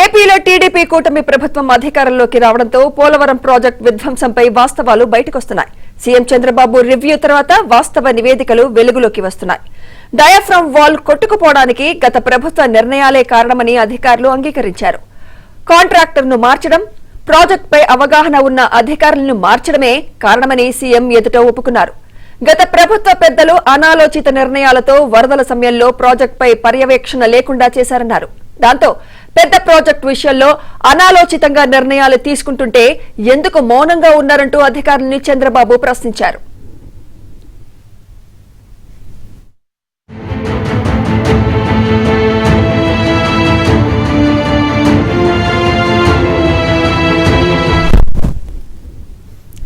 ఏపీలో టీడీపీ కూటమి ప్రభుత్వం అధికారంలోకి రావడంతో పోలవరం ప్రాజెక్టు విధ్వంసంపై వాస్తవాలు బయటకొస్తున్నాయి. సీఎం చంద్రబాబు రివ్యూ తర్వాత వాస్తవ నివేదికలు వెలుగులోకి వస్తున్నాయి. డయాఫ్రామ్ వాల్ కొట్టుకుపోవడానికి గత ప్రభుత్వ నిర్ణయాలే కారణమని అధికారులు అంగీకరించారు. కాంట్రాక్టర్ను మార్చడం, ప్రాజెక్టుపై అవగాహన ఉన్న అధికారులను మార్చడమే కారణమని సీఎం ఎదుట ఒప్పుకున్నారు. గత ప్రభుత్వ పెద్దలు అనాలోచిత నిర్ణయాలతో వరదల సమయంలో ప్రాజెక్టుపై పర్యవేక్షణ లేకుండా చేశారన్నారు. దాంతో పెద్ద ప్రాజెక్టు విషయంలో అనాలోచితంగా నిర్ణయాలు తీసుకుంటుంటే ఎందుకు మౌనంగా ఉన్నారంటూ అధికారులను చంద్రబాబు ప్రశ్నించారు.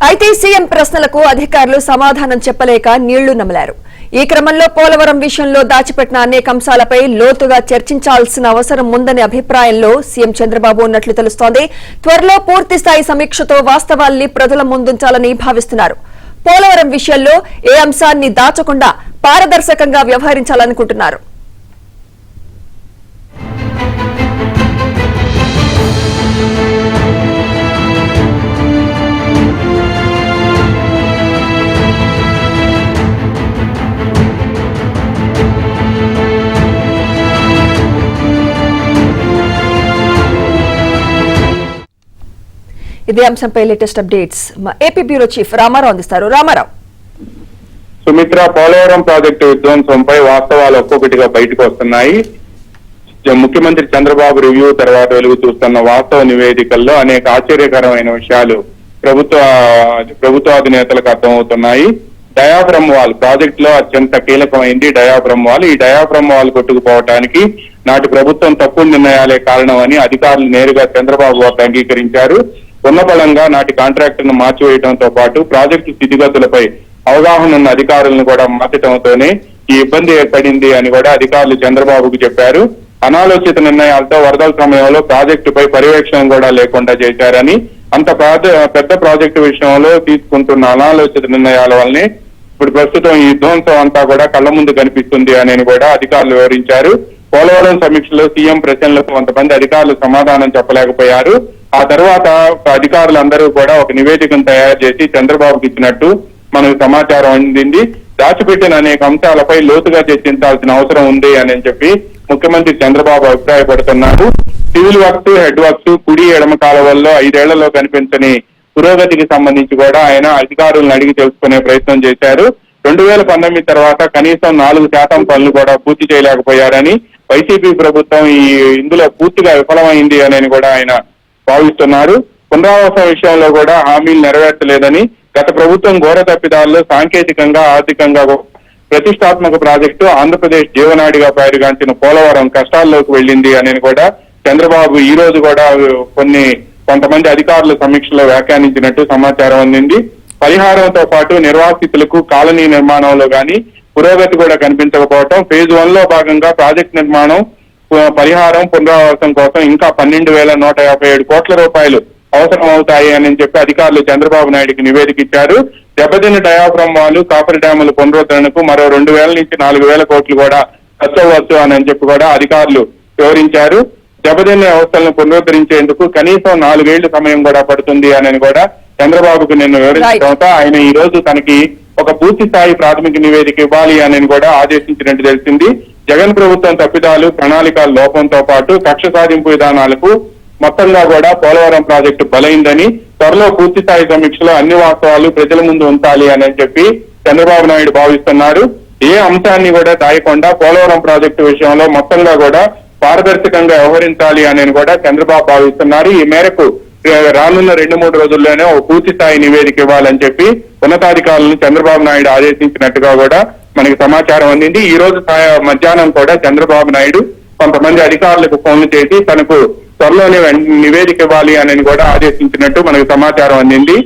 అయితే సీఎం ప్రశ్నలకు అధికారులు సమాధానం చెప్పలేక నీళ్లు నమిలారు. ఈ క్రమంలో పోలవరం విషయంలో దాచిపెట్టిన అనేక అంశాలపై లోతుగా చర్చించాల్సిన అవసరం ఉందనే అభిప్రాయంలో సీఎం చంద్రబాబు ఉన్నట్లు తెలుస్తోంది. త్వరలో పూర్తిస్థాయి సమీక్షతో వాస్తవాల్ని ప్రజల ముందుంచాలని భావిస్తున్నారు. పోలవరం విషయంలో ఏ అంశాన్ని దాచకుండా పారదర్శకంగా వ్యవహరించాలనుకుంటున్నారు. ఇదే అంశంపై లేటెస్ట్ అప్డేట్స్ మా ఏపీ బ్యూరో చీఫ్ రామారావు అందిస్తారు. రామారావు. సుమిత్ర, పోలవరం ప్రాజెక్టు విధ్వంసంపై వాస్తవాలు ఒక్కొక్కటిగా బయటకు వస్తున్నాయి. ముఖ్యమంత్రి చంద్రబాబు రివ్యూ తర్వాత వెలుగు చూస్తున్న వాస్తవ నివేదికల్లో అనేక ఆశ్చర్యకరమైన విషయాలు ప్రభుత్వాధినేతలకు అర్థమవుతున్నాయి. డయాఫ్రమ్ వాల్ ప్రాజెక్ట్ లో అత్యంత కీలకమైంది డయాఫ్రమ్ వాల్. ఈ డయాఫ్రమ్ వాల్ కొట్టుకుపోవడానికి నాటి ప్రభుత్వం తప్పుడు నిర్ణయాలే కారణమని అధికారులు నేరుగా చంద్రబాబు వద్ద అంగీకరించారు. ఉన్నబలంగా నాటి కాంట్రాక్టర్ను మార్చివేయడంతో పాటు ప్రాజెక్టు స్థితిగతులపై అవగాహన ఉన్న అధికారులను కూడా మార్చడంతోనే ఈ ఇబ్బంది ఏర్పడింది అని కూడా అధికారులు చంద్రబాబుకు చెప్పారు. అనాలోచిత నిర్ణయాలతో వరదల సమయంలో ప్రాజెక్టుపై పర్యవేక్షణ కూడా లేకుండా చేశారని, అంత పెద్ద ప్రాజెక్టు విషయంలో తీసుకుంటున్న అనాలోచిత నిర్ణయాల వల్లనే ఇప్పుడు ప్రస్తుతం ఈ విధ్వంసం అంతా కూడా కళ్ల ముందు కనిపిస్తుంది అని కూడా అధికారులు వివరించారు. పోలవరం సమీక్షలో సీఎం ప్రశ్నలకు కొంతమంది అధికారులు సమాధానం చెప్పలేకపోయారు. ఆ తర్వాత అధికారులందరూ కూడా ఒక నివేదికను తయారు చేసి చంద్రబాబుకి ఇచ్చినట్టు మనకు సమాచారం అందింది. దాచిపెట్టిన అనేక అంశాలపై లోతుగా చర్చించాల్సిన అవసరం ఉంది అని చెప్పి ముఖ్యమంత్రి చంద్రబాబు అభిప్రాయపడుతున్నారు. సివిల్ వర్క్స్, హెడ్ వర్క్స్, కుడి ఎడమ కాలువల్లో 5 ఏళ్లలో కనిపించని పురోగతికి సంబంధించి కూడా ఆయన అధికారులను అడిగి తెలుసుకునే ప్రయత్నం చేశారు. 2019 తర్వాత కనీసం 4% పనులు కూడా పూర్తి చేయలేకపోయారని, వైసీపీ ప్రభుత్వం ఇందులో పూర్తిగా విఫలమైంది అని కూడా ఆయన భావిస్తున్నారు. పునరావాస విషయంలో కూడా హామీలు నెరవేర్చలేదని, గత ప్రభుత్వం ఘోర తప్పిదాల్లో సాంకేతికంగా, ఆర్థికంగా ప్రతిష్టాత్మక ప్రాజెక్టు ఆంధ్రప్రదేశ్ జీవనాడిగా పేరుగాంచిన పోలవరం కష్టాల్లోకి వెళ్ళింది అని కూడా చంద్రబాబు ఈ రోజు కూడా కొంతమంది అధికారుల సమీక్షలో వ్యాఖ్యానించినట్టు సమాచారం అందింది. పరిహారంతో పాటు నిర్వాసితులకు కాలనీ నిర్మాణంలో గాని పురోగతి కూడా కనిపించకపోవటం, ఫేజ్ 1 లో భాగంగా ప్రాజెక్టు నిర్మాణం, పరిహారం, పునరావాసం కోసం ఇంకా 12,157 కోట్ల రూపాయలు అవసరం అవుతాయి అని చెప్పి అధికారులు చంద్రబాబు నాయుడుకి నివేదిక ఇచ్చారు. దెబ్బతిన్న డయాఫ్రమ్ వాల్, కాపర్ డ్యాముల పునరుద్ధరణకు మరో 2,000 నుంచి 4,000 కోట్లు కూడా ఖర్చు అవ్వచ్చు అని చెప్పి కూడా అధికారులు వివరించారు. దెబ్బతిన్న వ్యవస్థలను పునరుద్ధరించేందుకు కనీసం 4 ఏళ్ల సమయం కూడా పడుతుంది అని కూడా చంద్రబాబుకు నిన్న వివరించడంతో ఆయన ఈ రోజు తనకి ఒక పూర్తి స్థాయి ప్రాథమిక నివేదిక ఇవ్వాలి అని కూడా ఆదేశించినట్టు తెలిసింది. జగన్ ప్రభుత్వం తప్పిదాలు, ప్రణాళికల లోపంతో పాటు కక్ష సాధింపు విధానాలకు మొత్తంగా కూడా పోలవరం ప్రాజెక్టు బలైందని, త్వరలో పూర్తి స్థాయి సమీక్షలో అన్ని వాస్తవాలు ప్రజల ముందు ఉంచాలి అని చెప్పి చంద్రబాబు నాయుడు భావిస్తున్నారు. ఏ అంశాన్ని కూడా దాయకుండా పోలవరం ప్రాజెక్టు విషయంలో మొత్తంగా కూడా పారదర్శకంగా వ్యవహరించాలి అని కూడా చంద్రబాబు భావిస్తున్నారు. ఈ మేరకు రానున్న 2-3 రోజుల్లోనే ఒక పూర్తి స్థాయి నివేదిక ఇవ్వాలని చెప్పి ఉన్నతాధికారులను చంద్రబాబు నాయుడు ఆదేశించినట్టుగా కూడా మనకి సమాచారం అందింది. ఈ రోజు మధ్యాహ్నం కూడా చంద్రబాబు నాయుడు కొంతమంది అధికారులకు ఫోన్లు చేసి తనకు త్వరలోనే నివేదిక ఇవ్వాలి అని కూడా ఆదేశించినట్టు మనకు సమాచారం అందింది.